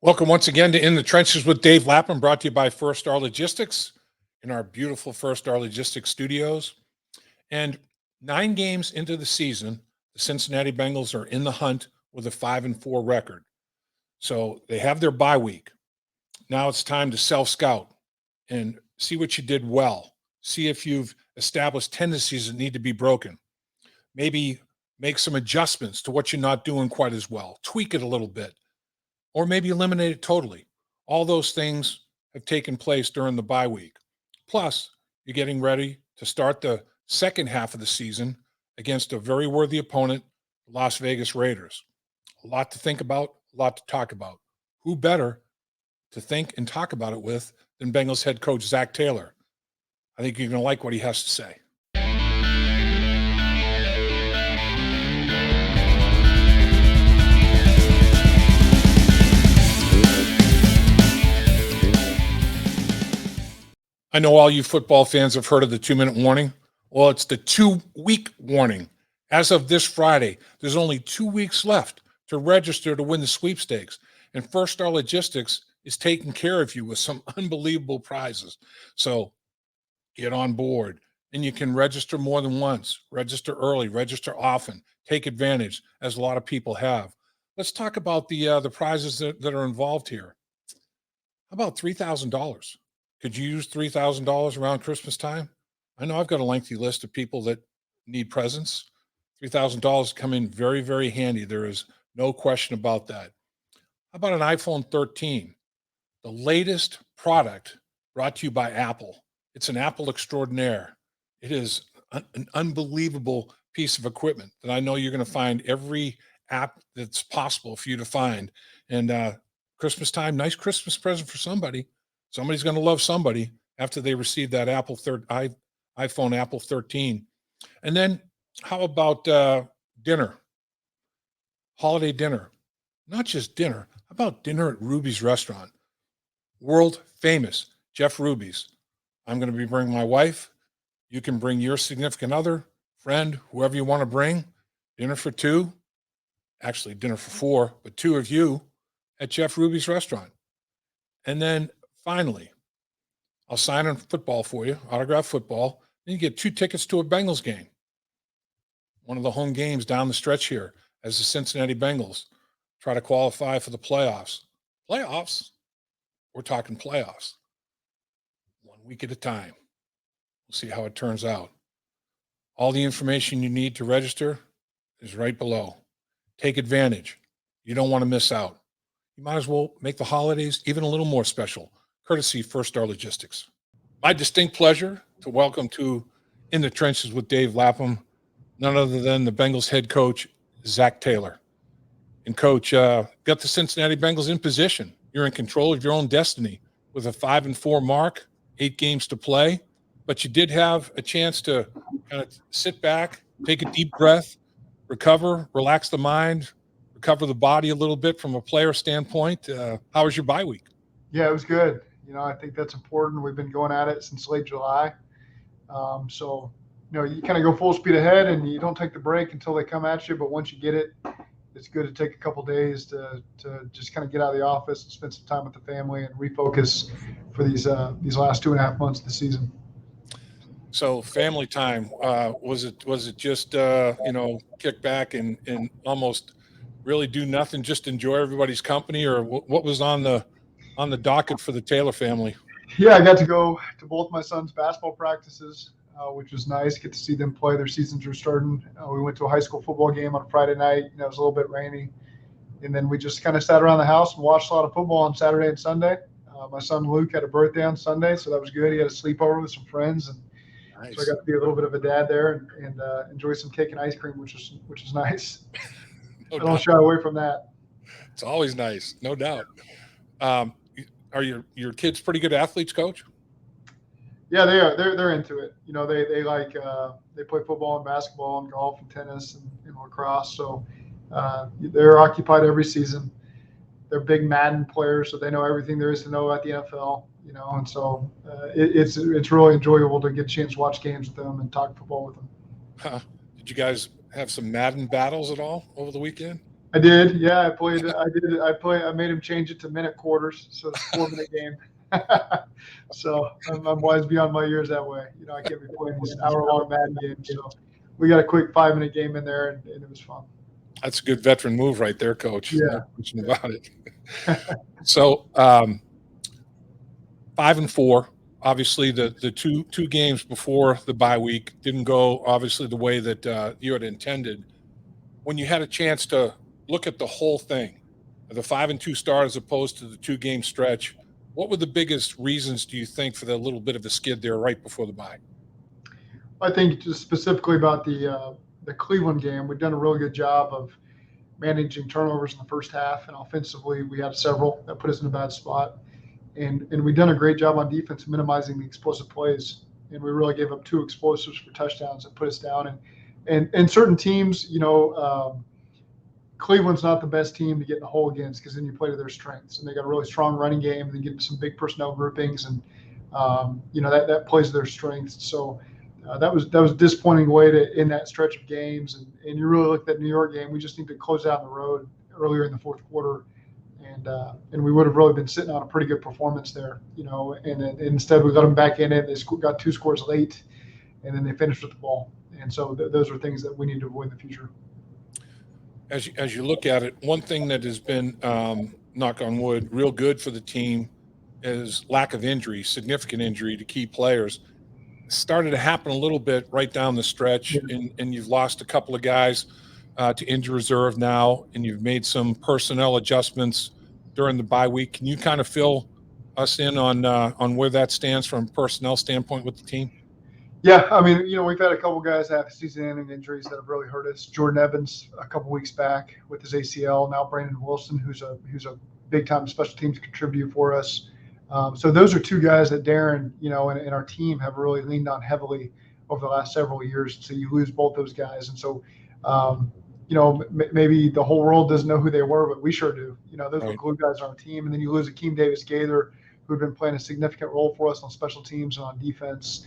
Welcome once again to In the Trenches with Dave Lapham, brought to you by First Star Logistics in our beautiful First Star Logistics studios. And 9 games into the season, the Cincinnati Bengals are in the hunt with a 5-4 record. So they have their bye week. Now it's time to self-scout and see what you did well. See if you've established tendencies that need to be broken. Maybe make some adjustments to what you're not doing quite as well. Tweak it a little bit. Or maybe eliminate it totally. All those things have taken place during the bye week. Plus, you're getting ready to start the second half of the season against a very worthy opponent, the Las Vegas Raiders. A lot to think about, a lot to talk about. Who better to think and talk about it with than Bengals head coach Zac Taylor? I think you're going to like what he has to say. I know all you football fans have heard of the 2-minute warning. Well, it's the 2-week warning. As of this Friday, there's only 2 weeks left to register to win the sweepstakes. And First Star Logistics is taking care of you with some unbelievable prizes. So get on board. And you can register more than once. Register early, register often. Take advantage, as a lot of people have. Let's talk about the prizes that are involved here. How about $3,000? Could you use $3,000 around Christmas time? I know I've got a lengthy list of people that need presents. $3,000 come in very, very handy. There is no question about that. How about an iPhone 13? The latest product brought to you by Apple. It's an Apple extraordinaire. It is an unbelievable piece of equipment that I know you're going to find every app that's possible for you to find. And Christmas time, nice Christmas present for somebody. Somebody's going to love somebody after they receive that iPhone Apple 13. And then how about dinner, holiday dinner? Not just dinner. How about dinner at Ruby's Restaurant? World famous Jeff Ruby's. I'm going to be bringing my wife. You can bring your significant other, friend, whoever you want to bring. Dinner for 2. Actually, dinner for 4, but 2 of you at Jeff Ruby's Restaurant. And then finally, I'll sign on football for you, autograph football. Then you get 2 tickets to a Bengals game. One of the home games down the stretch here as the Cincinnati Bengals try to qualify for the playoffs. Playoffs? We're talking playoffs. 1 week at a time. We'll see how it turns out. All the information you need to register is right below. Take advantage. You don't want to miss out. You might as well make the holidays even a little more special. Courtesy First Star Logistics. My distinct pleasure to welcome to In the Trenches with Dave Lapham, none other than the Bengals head coach, Zac Taylor. And Coach, got the Cincinnati Bengals in position. You're in control of your own destiny with a 5-4 mark, 8 games to play. But you did have a chance to kind of sit back, take a deep breath, recover, relax the mind, recover the body a little bit from a player standpoint. How was your bye week? Yeah, it was good. I think that's important. We've been going at it since late July. You kind of go full speed ahead and you don't take the break until they come at you. But once you get it, it's good to take a couple days to just kind of get out of the office and spend some time with the family and refocus for these last 2.5 months of the season. So family time, was it just, kick back and almost really do nothing, just enjoy everybody's company, or what was on the docket for the Taylor family? Yeah, I got to go to both my sons' basketball practices, which was nice. Get to see them play. Their seasons are starting. We went to a high school football game on Friday night, and it was a little bit rainy. And then we just kind of sat around the house and watched a lot of football on Saturday and Sunday. My son Luke had a birthday on Sunday, so that was good. He had a sleepover with some friends, and nice. So I got to be a little bit of a dad there and enjoy some cake and ice cream, which is nice. I don't shy away from that. It's always nice, no doubt. Are your kids pretty good athletes, Coach? Yeah, they are. They're into it. They like they play football and basketball and golf and tennis and lacrosse. So they're occupied every season. They're big Madden players, so they know everything there is to know about the NFL. And so it's really enjoyable to get a chance to watch games with them and talk football with them. Did you guys have some Madden battles at all over the weekend? I did. Yeah, I played. I did. I made him change it to minute quarters, so it's a 4-minute game. So I'm wise beyond my years that way. I can't be playing these hour-long Madden games. So we got a quick 5-minute game in there, and it was fun. That's a good veteran move right there, Coach. Yeah. No question about it. So 5-4. Obviously, the two games before the bye week didn't go obviously the way that you had intended. When you had a chance to look at the whole thing, the 5-2 start as opposed to the 2-game stretch, what were the biggest reasons, do you think, for the little bit of a skid there right before the bye? I think just specifically about the Cleveland game, we've done a really good job of managing turnovers in the first half, and offensively we had several that put us in a bad spot. And we've done a great job on defense minimizing the explosive plays. And we really gave up 2 explosives for touchdowns that put us down. And certain teams, Cleveland's not the best team to get in the hole against because then you play to their strengths. And they got a really strong running game and they get some big personnel groupings. And, that plays to their strengths. So that was a disappointing way to end that stretch of games. And you really look at that New York game, we just need to close out on the road earlier in the fourth quarter. And we would have really been sitting on a pretty good performance there, and instead we got them back in it. They got 2 scores late, and then they finished with the ball. And so those are things that we need to avoid in the future. As you look at it, one thing that has been, knock on wood, real good for the team is lack of injury, significant injury to key players. It started to happen a little bit right down the stretch, and you've lost a couple of guys to injury reserve now, and you've made some personnel adjustments during the bye week. Can you kind of fill us in on where that stands from a personnel standpoint with the team? Yeah, I mean, we've had a couple guys have season-ending injuries that have really hurt us. Jordan Evans a couple weeks back with his ACL. Now Brandon Wilson, who's a big-time special teams contributor for us. So those are 2 guys that Darren, and our team have really leaned on heavily over the last several years. So you lose both those guys, and so maybe the whole world doesn't know who they were, but we sure do. Those were glue guys on our team. And then you lose Akeem Davis-Gaither, who had been playing a significant role for us on special teams and on defense.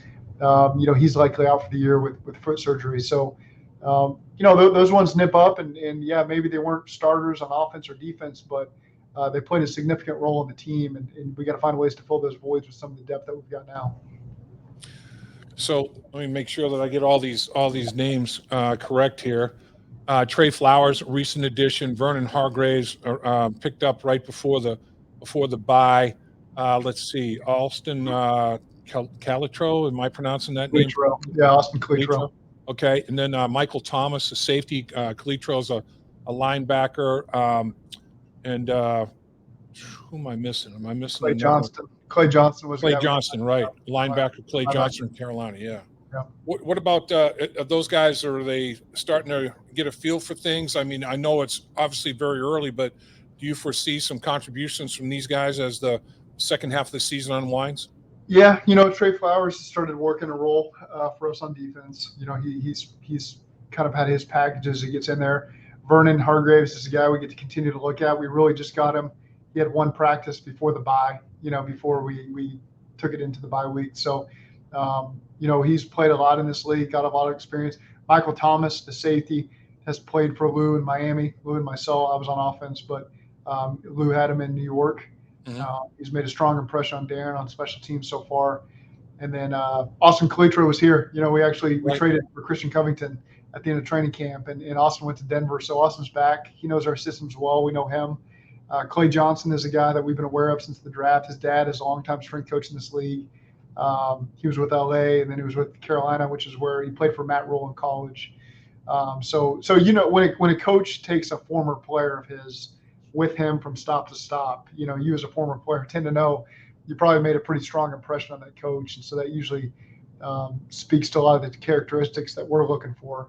He's likely out for the year with foot surgery. So, those ones nip up, and yeah, maybe they weren't starters on offense or defense, but they played a significant role in the team, and we got to find ways to fill those voids with some of the depth that we've got now. So let me make sure that I get all these names correct here. Trey Flowers, recent addition. Vernon Hargraves picked up right before the bye. Let's see, Alston Calitro. Am I pronouncing that name? Yeah, Austin Calitro. Okay, and then Michael Thomas, a safety. Calitro's a linebacker. And who am I missing? Am I missing Clay Johnston? Clay Johnston was Clay Johnston, right? Linebacker Clay Johnston from Carolina. Yeah. What about those guys? Are they starting to get a feel for things? I mean, I know it's obviously very early, but do you foresee some contributions from these guys as the second half of the season unwinds? Yeah, Trey Flowers started working a role for us on defense. He's kind of had his package as he gets in there. Vernon Hargraves is a guy we get to continue to look at. We really just got him. He had 1 practice before the bye, before we took it into the bye week. So, he's played a lot in this league, got a lot of experience. Michael Thomas, the safety, has played for Lou in Miami. Lou and myself, I was on offense, but Lou had him in New York. Mm-hmm. He's made a strong impression on Darren on special teams so far. And then Austin Calitro was here. We traded for Christian Covington at the end of training camp, and Austin went to Denver. So Austin's back. He knows our systems well. We know him. Clay Johnson is a guy that we've been aware of since the draft. His dad is a longtime strength coach in this league. He was with LA, and then he was with Carolina, which is where he played for Matt Rule in college. So when a coach takes a former player of his with him from stop to stop, you as a former player tend to know you probably made a pretty strong impression on that coach, and so that usually speaks to a lot of the characteristics that we're looking for.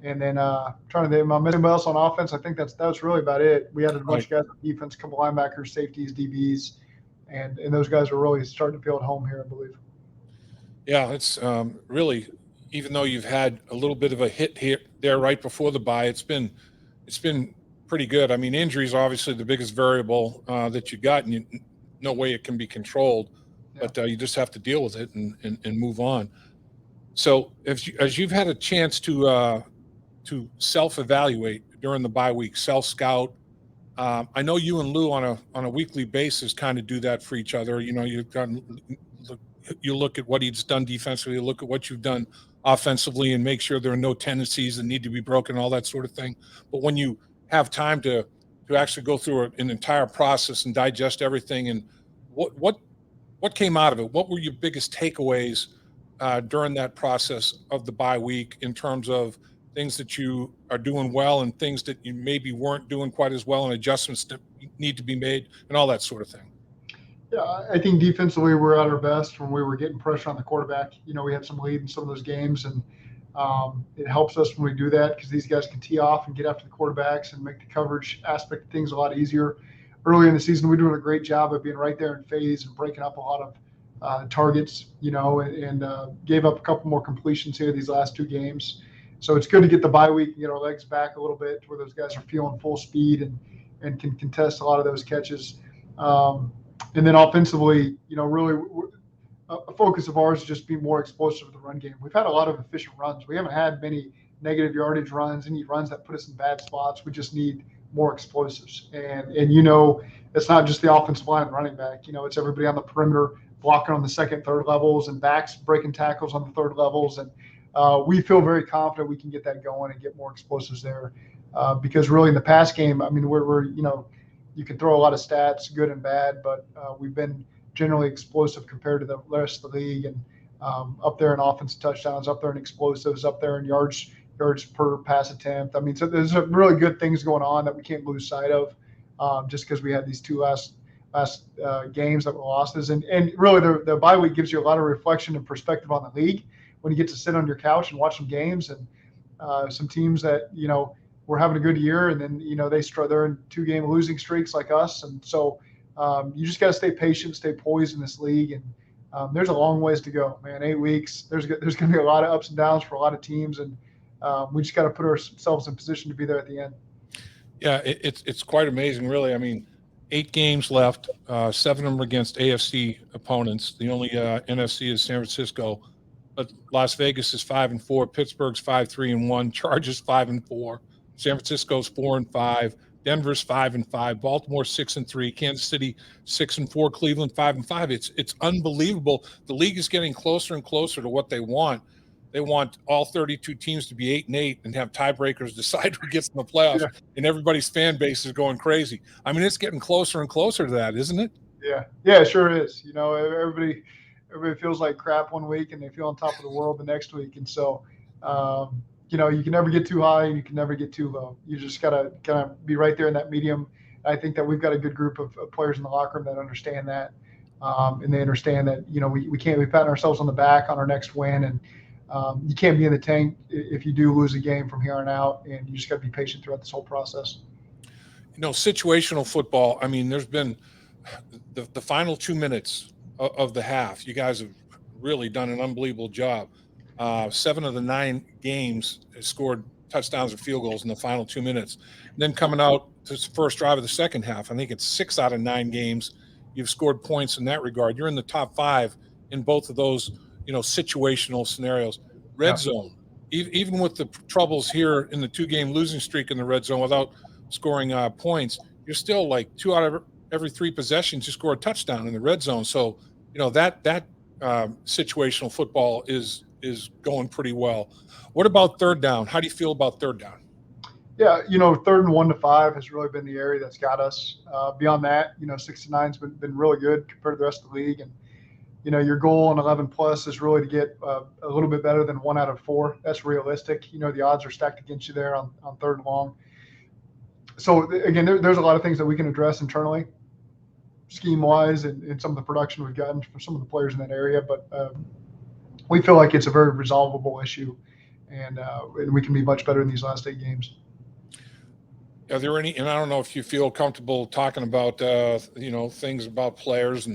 And then trying to think, am I missing anybody else on offense? I think that's really about it. We added a bunch of guys on defense, a couple linebackers, safeties, DBs, and those guys are really starting to feel at home here, I believe. Yeah, it's really, even though you've had a little bit of a hit here there right before the bye, it's been pretty good. I mean, injuries are obviously the biggest variable that you got, and no way it can be controlled, but you just have to deal with it and move on. So as you've had a chance to to self-evaluate during the bye week, self-scout. I know you and Lou on a weekly basis kind of do that for each other. You know, you look at what he's done defensively, you look at what you've done offensively, and make sure there are no tendencies that need to be broken, all that sort of thing. But when you have time to actually go through an entire process and digest everything, and what came out of it? What were your biggest takeaways during that process of the bye week in terms of things that you are doing well and things that you maybe weren't doing quite as well and adjustments that need to be made and all that sort of thing? Yeah, I think defensively we're at our best when we were getting pressure on the quarterback. You know, we had some lead in some of those games, and it helps us when we do that because these guys can tee off and get after the quarterbacks and make the coverage aspect of things a lot easier. Early in the season, we're doing a great job of being right there in phase and breaking up a lot of targets, you know, and gave up a couple more completions here these last two games. So it's good to get the bye week and get our legs back a little bit to where those guys are feeling full speed and can contest a lot of those catches. And then offensively, you know, really a focus of ours is just be more explosive with the run game. We've had a lot of efficient runs. We haven't had many negative yardage runs, any runs that put us in bad spots. We just need more explosives. And you know, it's not just the offensive line and running back. You know, it's everybody on the perimeter blocking on the second, third levels, and backs breaking tackles on the third levels. And we feel very confident we can get that going and get more explosives there. Because really in the pass game, I mean, we're you know, you can throw a lot of stats, good and bad, but we've been generally explosive compared to the rest of the league, and up there in offensive touchdowns, up there in explosives, up there in yards per pass attempt. I mean, so there's some really good things going on that we can't lose sight of, just because we had these two last games that were losses. And really the bye week gives you a lot of reflection and perspective on the league when you get to sit on your couch and watch some games and some teams that, you know, we're having a good year, and then, you know, they're in 2-game losing streaks like us. And so you just got to stay patient, stay poised in this league. And there's a long ways to go, man. 8 weeks, there's going to be a lot of ups and downs for a lot of teams. And we just got to put ourselves in position to be there at the end. Yeah, it's quite amazing, really. I mean, 8 games left, 7 of them against AFC opponents. The only NFC is San Francisco, but Las Vegas is 5-4, Pittsburgh's 5-3-1, Chargers 5-4. San Francisco's 4-5, Denver's 5-5, Baltimore 6-3, Kansas City 6-4, Cleveland 5-5. It's unbelievable. The league is getting closer and closer to what they want. They want all 32 teams to be 8-8 and have tiebreakers decide who gets in the playoffs, and everybody's fan base is going crazy. I mean, it's getting closer and closer to that, isn't it? Yeah, it sure is. You know, everybody feels like crap one week and they feel on top of the world the next week, and so. You know, you can never get too high and you can never get too low. You just got to kind of be right there in that medium. I think that we've got a good group of players in the locker room that understand that. And they understand that, you know, we can't be patting ourselves on the back on our next win. And you can't be in the tank if you do lose a game from here on out. And you just got to be patient throughout this whole process. You know, situational football, I mean, there's been the final 2 minutes of the half. You guys have really done an unbelievable job. 7 of the 9 games scored touchdowns or field goals in the final 2 minutes. And then coming out to the first drive of the second half, I think it's 6 out of 9 games you've scored points in that regard. You're in the top 5 in both of those, you know, situational scenarios. Red zone, even with the troubles here in the 2-game losing streak in the red zone without scoring points, you're still like 2 out of every 3 possessions you score a touchdown in the red zone. So, you know, that situational football is going pretty well. What about third down? How do you feel about third down? Yeah, you know, 3rd and 1 to 5 has really been the area that's got us. Beyond that, you know, 6 to 9's been really good compared to the rest of the league. And, you know, your goal on 11 plus is really to get a little bit better than 1 out of 4. That's realistic. You know, the odds are stacked against you there on 3rd and long. So again, there's a lot of things that we can address internally, scheme wise, and some of the production we've gotten from some of the players in that area. But we feel like it's a very resolvable issue, and we can be much better in these last 8 games. Are there any, and I don't know if you feel comfortable talking about, you know, things about players,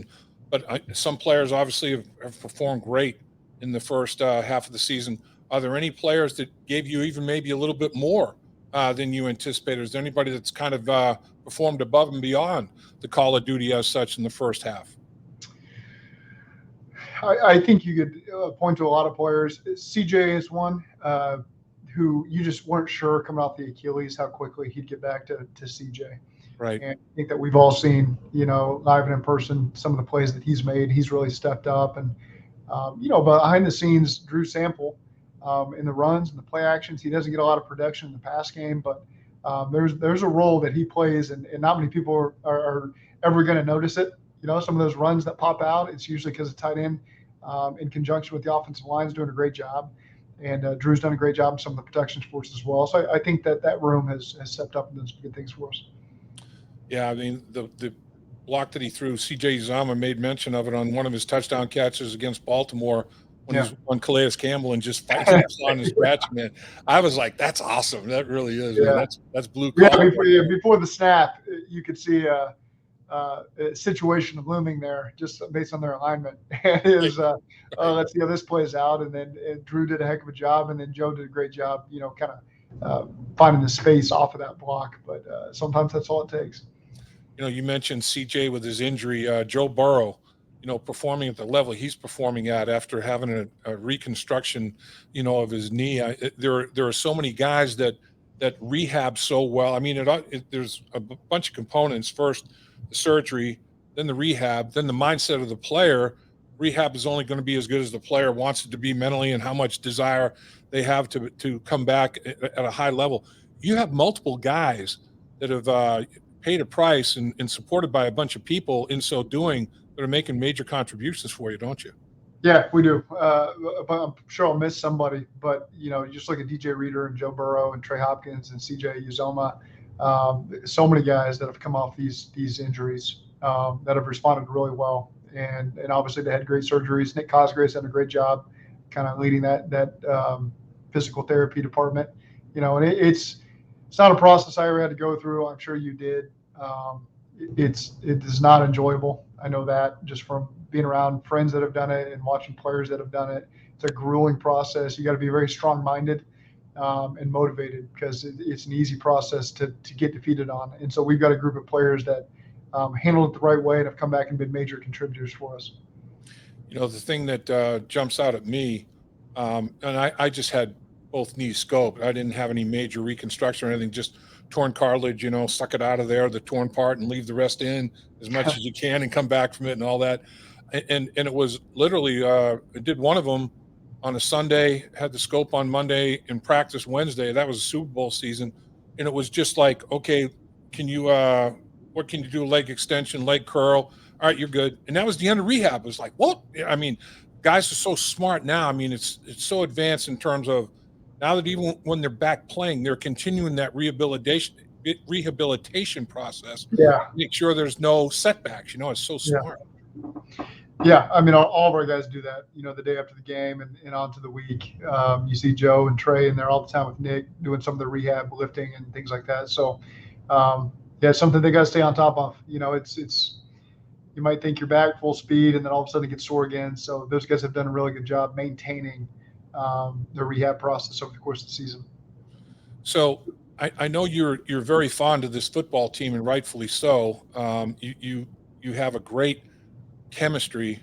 but some players obviously have performed great in the first half of the season. Are there any players that gave you even maybe a little bit more than you anticipated? Is there anybody that's kind of performed above and beyond the Call of Duty as such in the first half? I think you could point to a lot of players. CJ is one who you just weren't sure coming off the Achilles how quickly he'd get back to CJ. Right. And I think that we've all seen, live and in person, some of the plays that he's made. He's really stepped up. And, behind the scenes, Drew Sample in the runs and the play actions, he doesn't get a lot of production in the pass game, but there's a role that he plays, and not many people are ever going to notice it. Some of those runs that pop out, it's usually because the tight end in conjunction with the offensive line is doing a great job. And Drew's done a great job in some of the protections for us as well. So I think that room has stepped up and done some good things for us. Yeah, I mean, the block that he threw, C.J. Uzomah made mention of it on one of his touchdown catches against Baltimore when he's on Calais Campbell and just fighting on and scratching it. I was like, that's awesome. That really is. Yeah. Man. That's blue collar. Yeah, before the snap, you could see a situation looming there just based on their alignment. It is, let's see how this plays out. And then Drew did a heck of a job, and then Joe did a great job, kind of finding the space off of that block. But sometimes that's all it takes. You mentioned CJ with his injury. Joe Barrow, performing at the level he's performing at after having a reconstruction, of his knee. There are so many guys that rehab so well. I mean, there's a bunch of components. First, the surgery, then the rehab, then the mindset of the player. Rehab is only going to be as good as the player wants it to be mentally and how much desire they have to come back at a high level. You have multiple guys that have paid a price and supported by a bunch of people in so doing that are making major contributions for you, don't you? Yeah, we do. I'm sure I'll miss somebody, but you just look at DJ Reader and Joe Burrow and Trey Hopkins and CJ Uzomah. So many guys that have come off these injuries that have responded really well, and obviously they had great surgeries. Nick Cosgrave's done a great job, kind of leading that physical therapy department. And it's not a process I ever had to go through. I'm sure you did. It is not enjoyable. I know that just from being around friends that have done it and watching players that have done it. It's a grueling process. You got to be very strong-minded and motivated, because it's an easy process to get defeated on. And so we've got a group of players that handled it the right way and have come back and been major contributors for us. The thing that jumps out at me, and I just had both knees scoped. I didn't have any major reconstruction or anything, just torn cartilage, suck it out of there, the torn part, and leave the rest in as much as you can and come back from it and all that. And it was literally, I did one of them on a Sunday, had the scope on Monday and practice Wednesday. That was a Super Bowl season. And it was just like, okay, what can you do? Leg extension, leg curl. All right, you're good. And that was the end of rehab. It was like, what? I mean, guys are so smart now. I mean, it's so advanced in terms of now that even when they're back playing, they're continuing that rehabilitation process. Yeah. Make sure there's no setbacks. It's so smart. Yeah. I mean, all of our guys do that, the day after the game and on to the week. You see Joe and Trey in there all the time with Nick doing some of the rehab lifting and things like that. So, it's something they got to stay on top of. It's you might think you're back full speed and then all of a sudden it gets sore again. So those guys have done a really good job maintaining the rehab process over the course of the season. So I know you're very fond of this football team, and rightfully so. You have a great chemistry,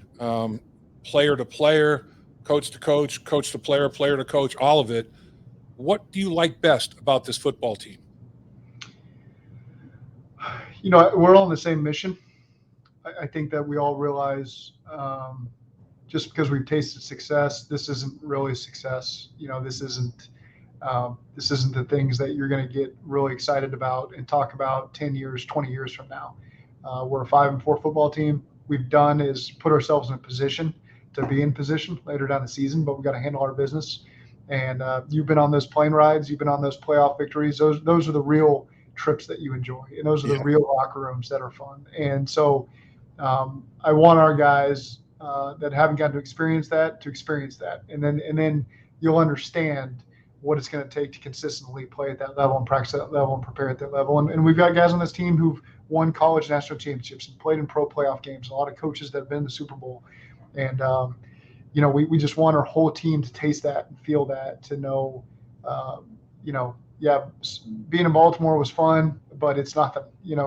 player to player, coach to coach, coach to player, player to coach, all of it. What do you like best about this football team? We're all on the same mission. I think that we all realize just because we've tasted success, this isn't really success. This isn't the things that you're going to get really excited about and talk about 10 years, 20 years from now. We're a 5-4 football team. We've done is put ourselves in a position to be in position later down the season, but we've got to handle our business. And you've been on those plane rides, you've been on those playoff victories. Those are the real trips that you enjoy, and those are the real locker rooms that are fun. And so I want our guys that haven't gotten to experience that, and then you'll understand what it's going to take to consistently play at that level and practice at that level and prepare at that level. And we've got guys on this team who've won college national championships and played in pro playoff games. A lot of coaches that have been in the Super Bowl, and we just want our whole team to taste that and feel that, to know, being in Baltimore was fun, but it's nothing,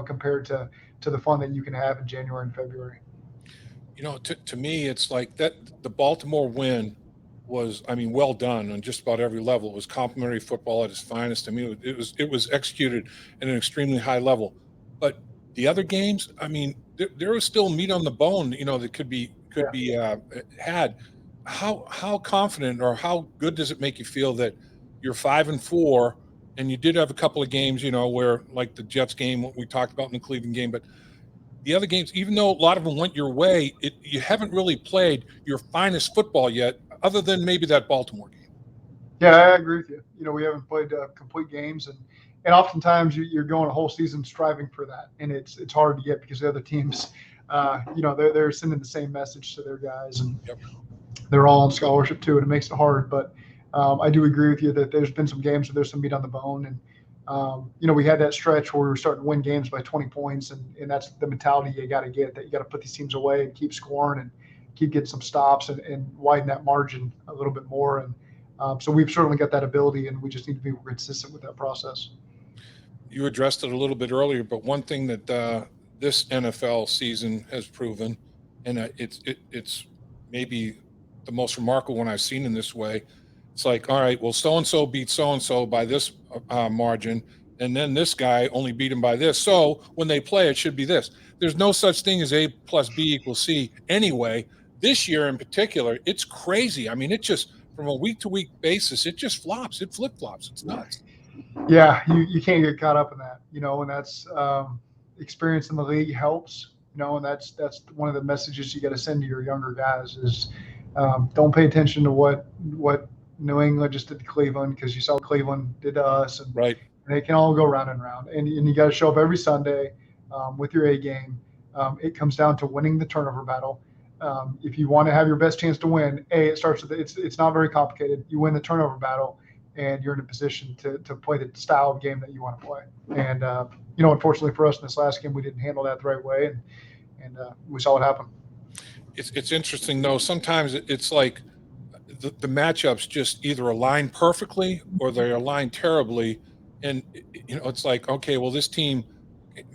compared to the fun that you can have in January and February. To me, it's like that. The Baltimore win was, I mean, well done on just about every level. It was complimentary football at its finest. I mean, it was executed at an extremely high level. But the other games, I mean, there was still meat on the bone, that could be had. How confident or how good does it make you feel that you're 5-4, and you did have a couple of games, where like the Jets game, what we talked about in the Cleveland game, but the other games, even though a lot of them went your way, you haven't really played your finest football yet, other than maybe that Baltimore game. Yeah, I agree with you. We haven't played complete games, and oftentimes you're going a whole season striving for that, and it's hard to get because the other teams, they're sending the same message to their guys, and Yep. they're all on scholarship too, and it makes it hard. But I do agree with you that there's been some games where there's some meat on the bone, and we had that stretch where we were starting to win games by 20 points, and that's the mentality you got to get, that you got to put these teams away and keep scoring and keep getting some stops and widen that margin a little bit more. And so we've certainly got that ability, and we just need to be consistent with that process. You addressed it a little bit earlier, but one thing that this NFL season has proven, and it's maybe the most remarkable one I've seen in this way. It's like, all right, well, so and so beat so and so by this margin, and then this guy only beat him by this. So when they play, it should be this. There's no such thing as A plus B equals C anyway. This year in particular, it's crazy. I mean, it just from a week to week basis, it just flops. It flip flops. It's nuts. Yeah, you can't get caught up in that, and that's experience in the league helps, and that's one of the messages you got to send to your younger guys is don't pay attention to what New England just did to Cleveland, because you saw what Cleveland did to us, and Right. they can all go round and round, and you got to show up every Sunday with your A game. It comes down to winning the turnover battle. If you want to have your best chance to win, it starts with it's not very complicated. You win the turnover battle, and you're in a position to play the style of game that you want to play. And unfortunately for us in this last game, we didn't handle that the right way, and we saw it happen. It's interesting though. Sometimes it's like the matchups just either align perfectly or they align terribly, and it's like, okay, well, this team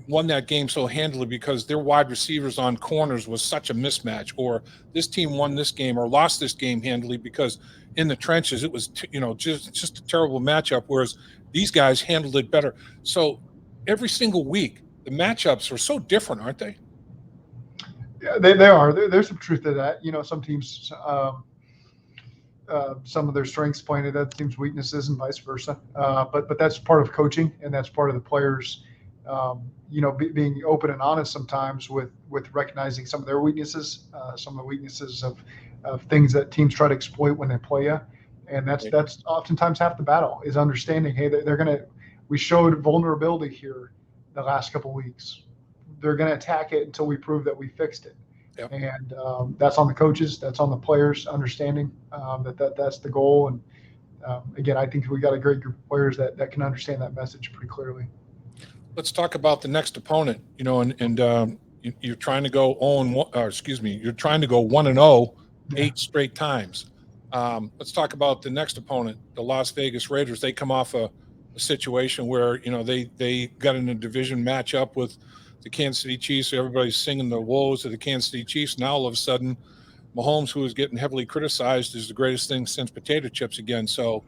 won that game so handily because their wide receivers on corners was such a mismatch, or this team won this game or lost this game handily because in the trenches it was just a terrible matchup, whereas these guys handled it better. So every single week the matchups are so different, aren't they? Yeah, they are. There's some truth to that. Some teams, some of their strengths playing at other teams' weaknesses, and vice versa. But that's part of coaching, and that's part of the players, being open and honest sometimes with recognizing some of their weaknesses, some of the weaknesses of things that teams try to exploit when they play you. And that's oftentimes half the battle, is understanding, hey, we showed vulnerability here the last couple of weeks. They're going to attack it until we prove that we fixed it. Yep. And that's on the coaches, that's on the players, understanding that's the goal. And again, I think we got a great group of players that can understand that message pretty clearly. Let's talk about the next opponent. You're trying to go 0-1, or excuse me, you're trying to go 1-0 8 straight times. Let's talk about the next opponent, the Las Vegas Raiders. They come off a situation where they got in a division matchup with the Kansas City Chiefs. So everybody's singing the woes of the Kansas City Chiefs. Now all of a sudden, Mahomes, who is getting heavily criticized, is the greatest thing since potato chips again. So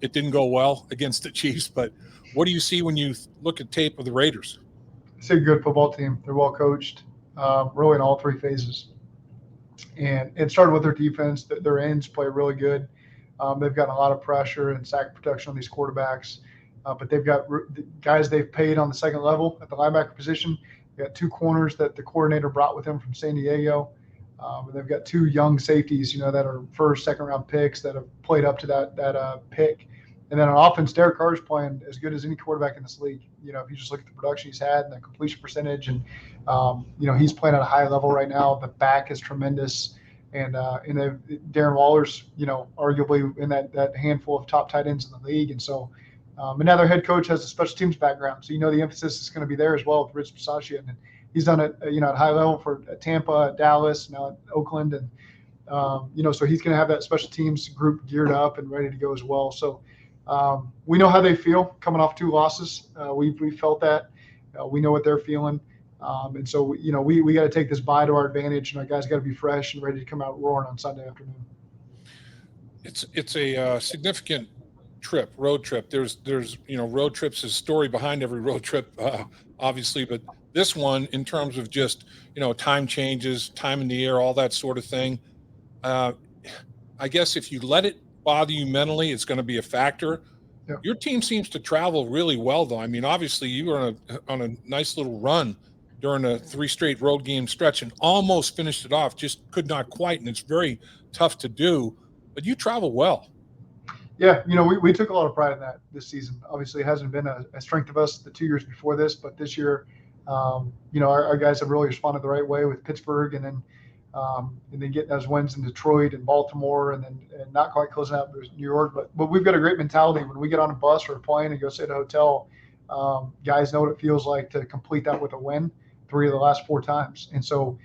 it didn't go well against the Chiefs. But what do you see when you look at tape of the Raiders? It's a good football team. They're well coached, really in all three phases. And it started with their defense. Their ends play really good. They've gotten a lot of pressure and sack protection on these quarterbacks. But they've got guys they've paid on the second level at the linebacker position. They've got two corners that the coordinator brought with him from San Diego. And they've got two young safeties, that are first, second round picks that have played up to that pick. And then on offense, Derek Carr is playing as good as any quarterback in this league. If you just look at the production he's had and the completion percentage, and he's playing at a high level right now. The back is tremendous, and Darren Waller's arguably in that handful of top tight ends in the league. And so, and now their head coach has a special teams background, so the emphasis is going to be there as well with Rich Bisaccia, and he's done it at high level for Tampa, Dallas, now at Oakland, and so he's going to have that special teams group geared up and ready to go as well. So. We know how they feel coming off two losses. We felt that. We know what they're feeling. And so, we got to take this bye to our advantage, and our guys got to be fresh and ready to come out roaring on Sunday afternoon. It's a significant road trip. There's road trips is story behind every road trip, obviously, but this one in terms of just time changes, time in the air, all that sort of thing. Uh, I guess if you let it bother you mentally, it's going to be a factor. Yeah. Your team seems to travel really well, though. I mean, obviously, you were on a nice little run during a 3 straight road game stretch and almost finished it off, just could not quite. And it's very tough to do, but you travel well. Yeah, we took a lot of pride in that this season. Obviously, it hasn't been a strength of us the 2 years before this, but this year, our guys have really responded the right way with Pittsburgh, and then getting those wins in Detroit and Baltimore, and not quite closing out with New York. But we've got a great mentality when we get on a bus or a plane and go stay at a hotel. Guys know what it feels like to complete that with a win 3 of the last 4 times, and so.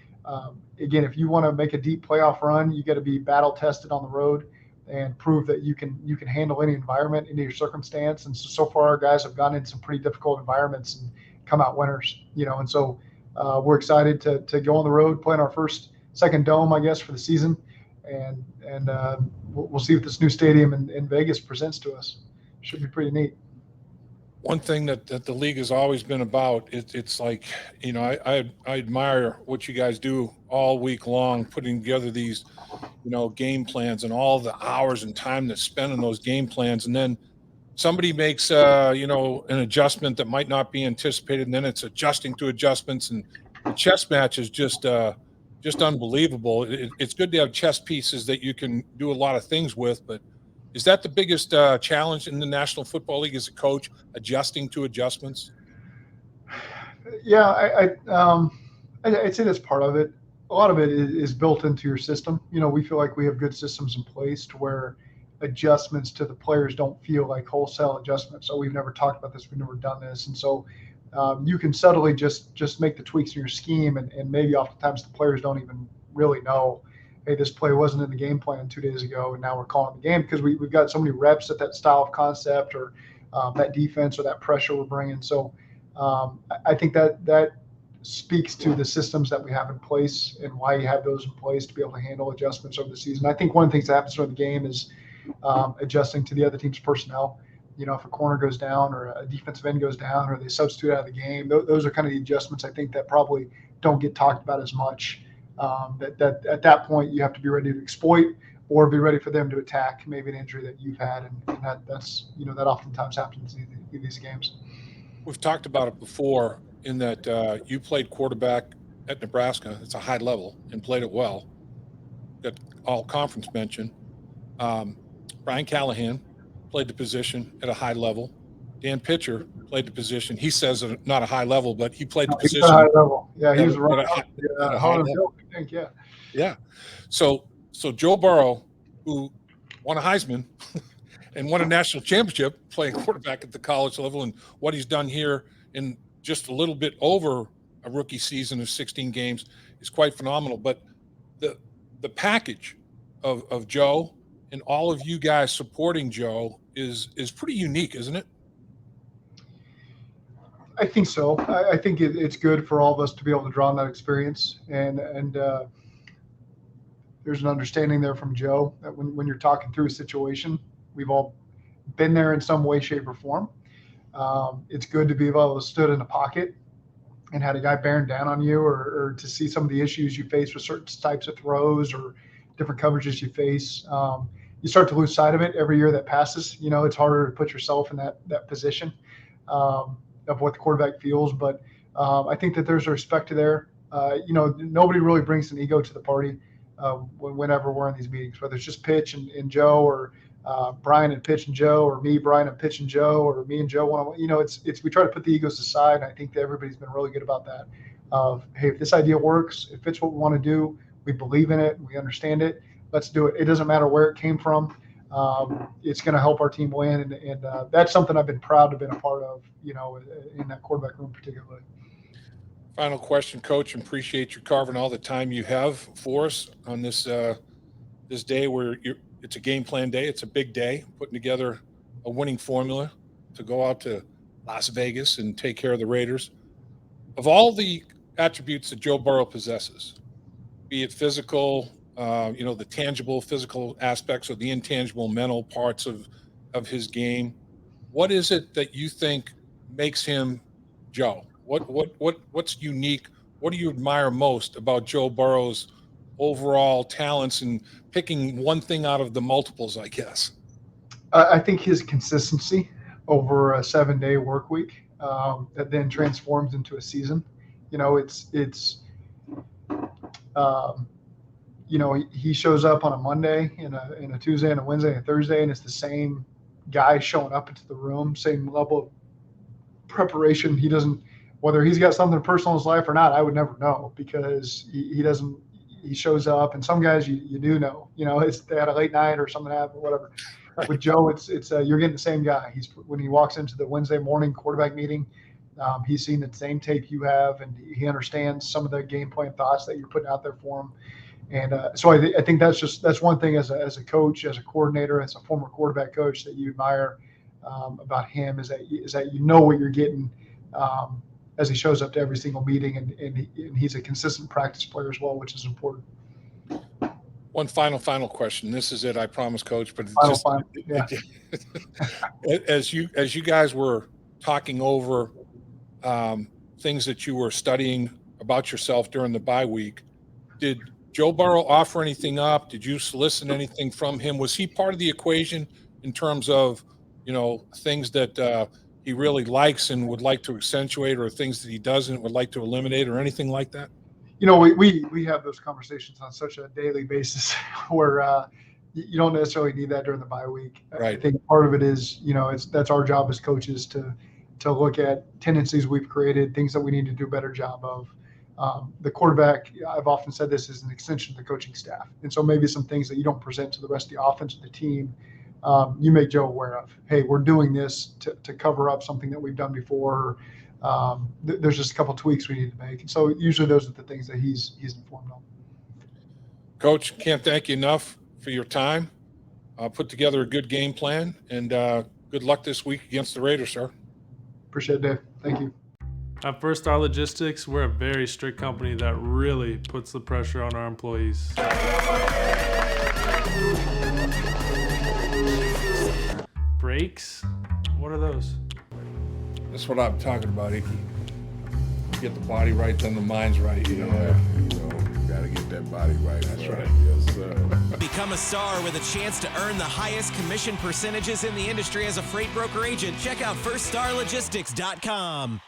Again, if you want to make a deep playoff run, you got to be battle tested on the road and prove that you can handle any environment, any circumstance. And so far, our guys have gone into some pretty difficult environments and come out winners. And so we're excited to go on the road, play in our second dome, I guess, for the season, and we'll see what this new stadium in Vegas presents to us. Should be pretty neat. One thing that the league has always been about, it's like, I admire what you guys do all week long, putting together these, game plans and all the hours and time that's spent on those game plans. And then somebody makes, an adjustment that might not be anticipated. And then it's adjusting to adjustments. And the chess match is just unbelievable. It's good to have chess pieces that you can do a lot of things with, but is that the biggest challenge in the National Football League as a coach, adjusting to adjustments? Yeah, I'd say that's part of it. A lot of it is built into your system. We feel like we have good systems in place to where adjustments to the players don't feel like wholesale adjustments. So we've never talked about this. We've never done this. And so you can subtly just make the tweaks in your scheme. And maybe oftentimes the players don't even really know, hey, this play wasn't in the game plan 2 days ago, and now we're calling the game because we've got so many reps at that style of concept or that defense or that pressure we're bringing. So I think that speaks to the systems that we have in place and why you have those in place to be able to handle adjustments over the season. I think one of the things that happens during the game is adjusting to the other team's personnel. If a corner goes down or a defensive end goes down or they substitute out of the game, those are kind of the adjustments I think that probably don't get talked about as much. That at that point you have to be ready to exploit or be ready for them to attack maybe an injury that you've had, and that's that oftentimes happens in these games. We've talked about it before in that you played quarterback at Nebraska. It's a high level and played it well. Got all conference mention. Brian Callahan played the position at a high level. Dan Pitcher played the position. He says not a high level, but he played the position. At a high level. Yeah, he was at right. a high level. I think, yeah. Yeah. So Joe Barrow, who won a Heisman and won a national championship playing quarterback at the college level, and what he's done here in just a little bit over a rookie season of 16 games is quite phenomenal. But the package of Joe and all of you guys supporting Joe is pretty unique, isn't it? I think so. I think it's good for all of us to be able to draw on that experience, and there's an understanding there from Joe that when you're talking through a situation, we've all been there in some way, shape, or form. It's good to be able to stood in a pocket and had a guy bearing down on you, or to see some of the issues you face with certain types of throws or different coverages you face. You start to lose sight of it every year that passes. It's harder to put yourself in that position of what the quarterback feels. But I think that there's a respect to there. Nobody really brings an ego to the party whenever we're in these meetings, whether it's just Pitch and Joe, or Brian and Pitch and Joe, or me, Brian and Pitch and Joe, or me and Joe. It's we try to put the egos aside. And I think that everybody's been really good about that. Hey, if this idea works, if it's what we want to do, we believe in it, we understand it, let's do it. It doesn't matter where it came from. It's going to help our team win, and that's something I've been proud to have been a part of. In that quarterback room particularly. Final question, Coach. Appreciate you carving all the time you have for us on this this day where it's a game plan day. It's a big day, putting together a winning formula to go out to Las Vegas and take care of the Raiders. Of all the attributes that Joe Burrow possesses, be it physical, the tangible physical aspects or the intangible mental parts of his game. What is it that you think makes him Joe? What's unique? What do you admire most about Joe Burrow's overall talents and picking one thing out of the multiples, I guess? I think his consistency over a 7-day work week that then transforms into a season. He shows up on a Monday and a Tuesday and a Wednesday and a Thursday, and it's the same guy showing up into the room, same level of preparation. He doesn't, whether he's got something personal in his life or not, I would never know, because he doesn't. He shows up, and some guys you do know. They had a late night or something happened, whatever. Right. With Joe, it's you're getting the same guy. When he walks into the Wednesday morning quarterback meeting, he's seen the same tape you have, and he understands some of the game plan thoughts that you're putting out there for him. And so I think that's one thing as a coach, as a coordinator, as a former quarterback coach, that you admire about him is that you know what you're getting as he shows up to every single meeting, and he's a consistent practice player as well, which is important. One final question. This is it, I promise, Coach. But Yeah. as you guys were talking over things that you were studying about yourself during the bye week, did Joe Burrow offer anything up? Did you solicit anything from him? Was he part of the equation in terms of things that he really likes and would like to accentuate, or things that he doesn't would like to eliminate, or anything like that? We have those conversations on such a daily basis where you don't necessarily need that during the bye week. Right. I think part of it is, that's our job as coaches to look at tendencies we've created, things that we need to do a better job of. The quarterback, I've often said this, is an extension of the coaching staff. And so maybe some things that you don't present to the rest of the offense of the team, you make Joe aware of. Hey, we're doing this to cover up something that we've done before. There's just a couple tweaks we need to make. And so usually those are the things that he's informed on. Coach, can't thank you enough for your time. Put together a good game plan, and good luck this week against the Raiders, sir. Appreciate it, Dave. Thank you. At First Star Logistics, we're a very strict company that really puts the pressure on our employees. Breaks? What are those? That's what I'm talking about, Icky. Get the body right, then the mind's right. Gotta get that body right. That's right. Yes, sir. Become a star with a chance to earn the highest commission percentages in the industry as a freight broker agent. Check out firststarlogistics.com.